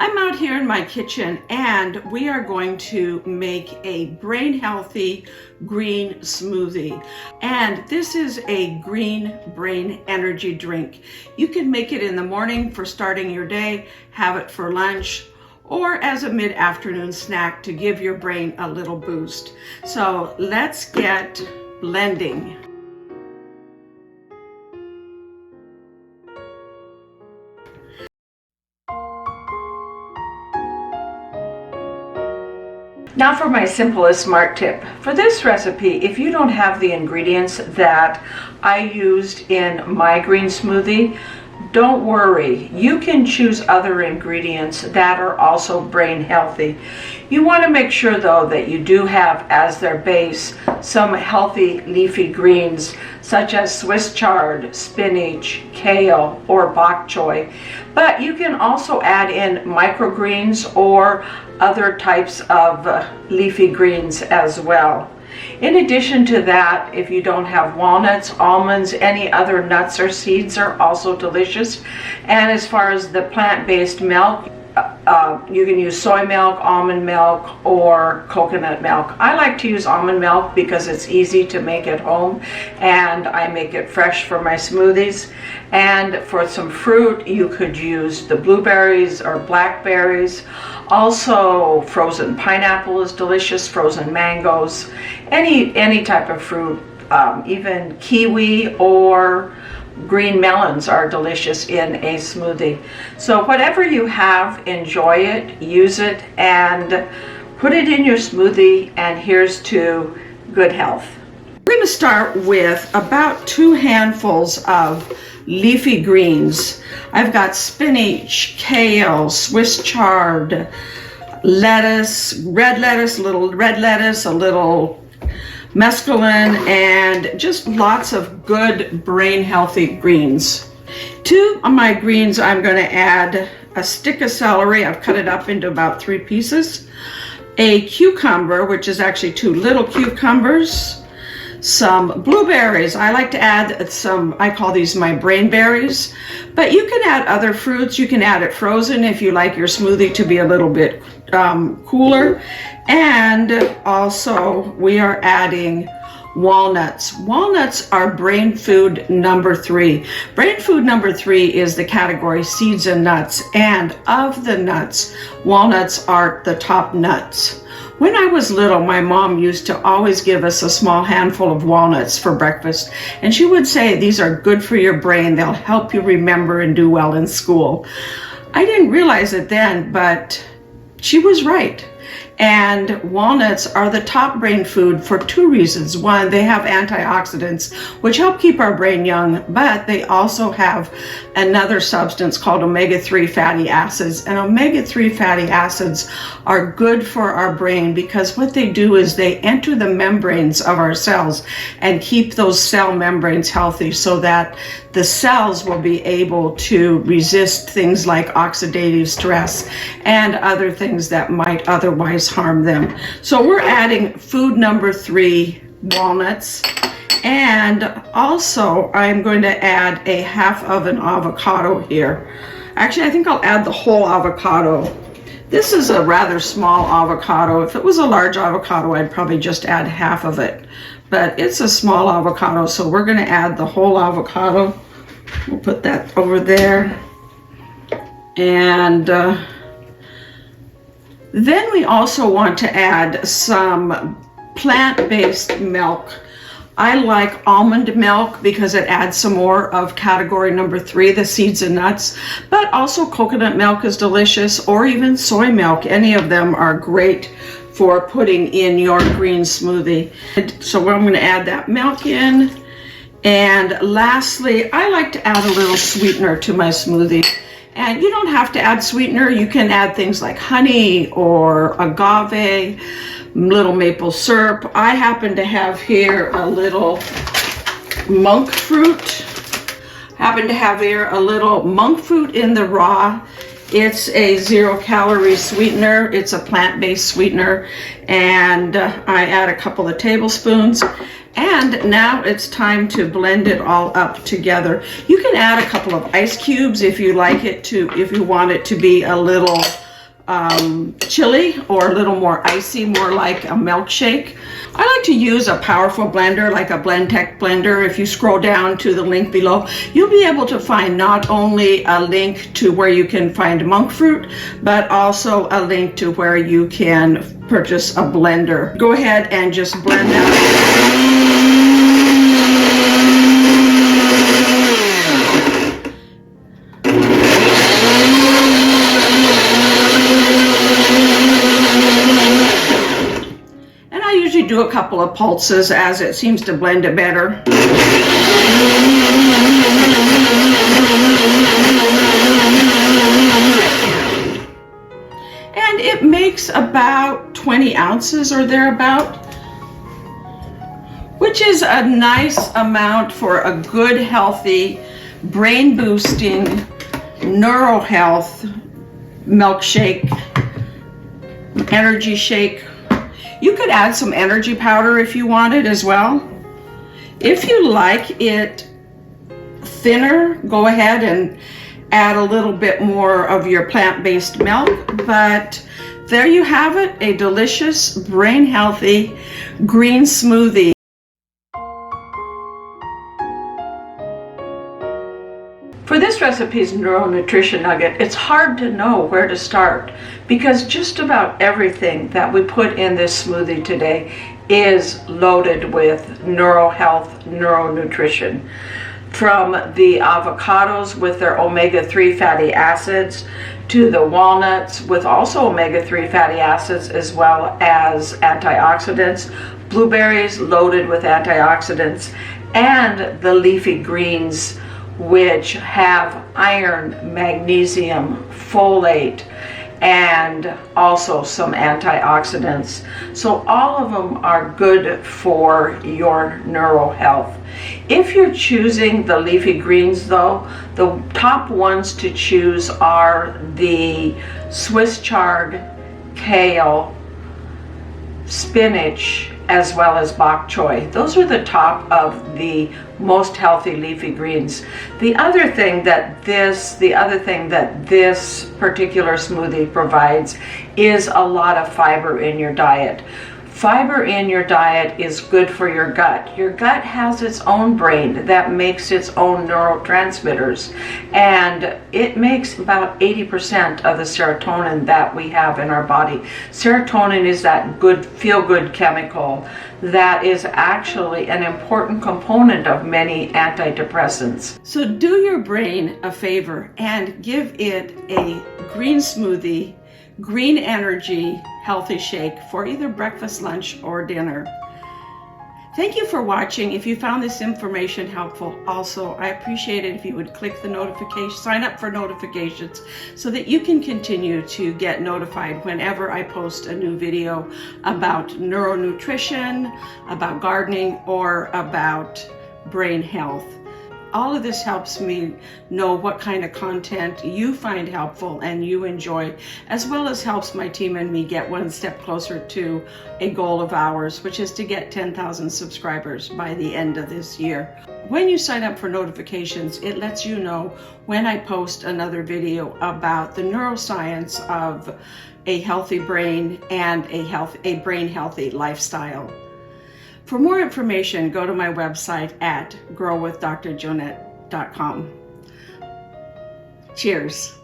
I'm out here in my kitchen and we are going to make a brain healthy green smoothie. And this is a green brain energy drink. You can make it in the morning for starting your day, have it for lunch, or as a mid-afternoon snack to give your brain a little boost. So let's get blending. Now for my simplest smart tip. For this recipe, if you don't have the ingredients that I used in my green smoothie, don't worry. You can choose other ingredients that are also brain healthy. You want to make sure though that you do have as their base some healthy leafy greens such as Swiss chard, spinach, kale, or bok choy. But you can also add in microgreens or other types of leafy greens as well. In addition to that, if you don't have walnuts, almonds, any other nuts or seeds are also delicious. And as far as the plant-based milk, you can use soy milk, almond milk, or coconut milk. I like to use almond milk because it's easy to make at home and I make it fresh for my smoothies. And for some fruit, you could use the blueberries or blackberries. Also, frozen pineapple is delicious, frozen mangoes, any type of fruit, even kiwi or green melons are delicious in a smoothie. So whatever you have, enjoy it, use it, and put it in your smoothie, and here's to good health. We're going to start with about 2 handfuls of leafy greens. I've got spinach, kale, Swiss chard, lettuce, red lettuce, a little red lettuce, a little mescaline, and just lots of good brain healthy greens. To my greens, I'm going to add a stick of celery. I've cut it up into about 3 pieces. A cucumber, which is actually 2 little cucumbers. Some blueberries. I like to add some, I call these my brain berries, but you can add other fruits. You can add it frozen if you like your smoothie to be a little bit cooler. And also we are adding walnuts. Walnuts are brain food number 3. Brain food number 3 is the category seeds and nuts, and of the nuts, walnuts are the top nuts. When I was little, my mom used to always give us a small handful of walnuts for breakfast, and she would say, these are good for your brain. They'll help you remember and do well in school. I didn't realize it then, but she was right. And walnuts are the top brain food for 2 reasons. One, they have antioxidants, which help keep our brain young, but they also have another substance called omega-3 fatty acids. And omega-3 fatty acids are good for our brain because what they do is they enter the membranes of our cells and keep those cell membranes healthy so that the cells will be able to resist things like oxidative stress and other things that might otherwise harm them. So we're adding food number 3, walnuts, and also I'm going to add a half of an avocado here. Actually, I think I'll add the whole avocado. This is a rather small avocado. If it was a large avocado, I'd probably just add half of it. But it's a small avocado, so we're going to add the whole avocado. We'll put that over there. And then we also want to add some plant-based milk. I like almond milk because it adds some more of category number 3, the seeds and nuts, but also coconut milk is delicious, or even soy milk. Any of them are great for putting in your green smoothie. So I'm going to add that milk in. And lastly, I like to add a little sweetener to my smoothie. And you don't have to add sweetener. You can add things like honey or agave, little maple syrup. I happen to have here a little monk fruit. In the raw. It's a 0-calorie sweetener. It's a plant-based sweetener. And I add a couple of tablespoons. And now it's time to blend it all up together. You can add a couple of ice cubes if you like it to, if you want it to be a little chilly or a little more icy, more like a milkshake. I like to use a powerful blender like a Blendtec blender. If you scroll down to the link below, you'll be able to find not only a link to where you can find monk fruit, but also a link to where you can purchase a blender. Go ahead and just blend that. Do a couple of pulses as it seems to blend it better. And it makes about 20 ounces or thereabout, which is a nice amount for a good, healthy, brain boosting, neuro health milkshake, energy shake. You could add some energy powder if you wanted as well. If you like it thinner, go ahead and add a little bit more of your plant-based milk. But there you have it, a delicious, brain-healthy green smoothie. For this recipe's neuro-nutrition nugget, it's hard to know where to start because just about everything that we put in this smoothie today is loaded with neuro health, neuro-nutrition. From the avocados with their omega-3 fatty acids to the walnuts with also omega-3 fatty acids as well as antioxidants, blueberries loaded with antioxidants, and the leafy greens which have iron, magnesium, folate, and also some antioxidants. So all of them are good for your neuro health. If you're choosing the leafy greens though, the top ones to choose are the Swiss chard, kale, spinach, as well as bok choy. Those are the top of the most healthy leafy greens. The other thing that this particular smoothie provides is a lot of fiber in your diet. Fiber in your diet is good for your gut. Your gut has its own brain that makes its own neurotransmitters, and it makes about 80% of the serotonin that we have in our body. Serotonin is that good, feel-good chemical that is actually an important component of many antidepressants. So do your brain a favor and give it a green smoothie, green energy, healthy shake for either breakfast, lunch, or dinner. Thank you for watching. If you found this information helpful, also, I appreciate it if you would click the notification, sign up for notifications so that you can continue to get notified whenever I post a new video about neuronutrition, about gardening, or about brain health. All of this helps me know what kind of content you find helpful and you enjoy, as well as helps my team and me get one step closer to a goal of ours, which is to get 10,000 subscribers by the end of this year. When you sign up for notifications, it lets you know when I post another video about the neuroscience of a healthy brain and a brain healthy lifestyle. For more information, go to my website at growwithdrdjohnette.com. Cheers.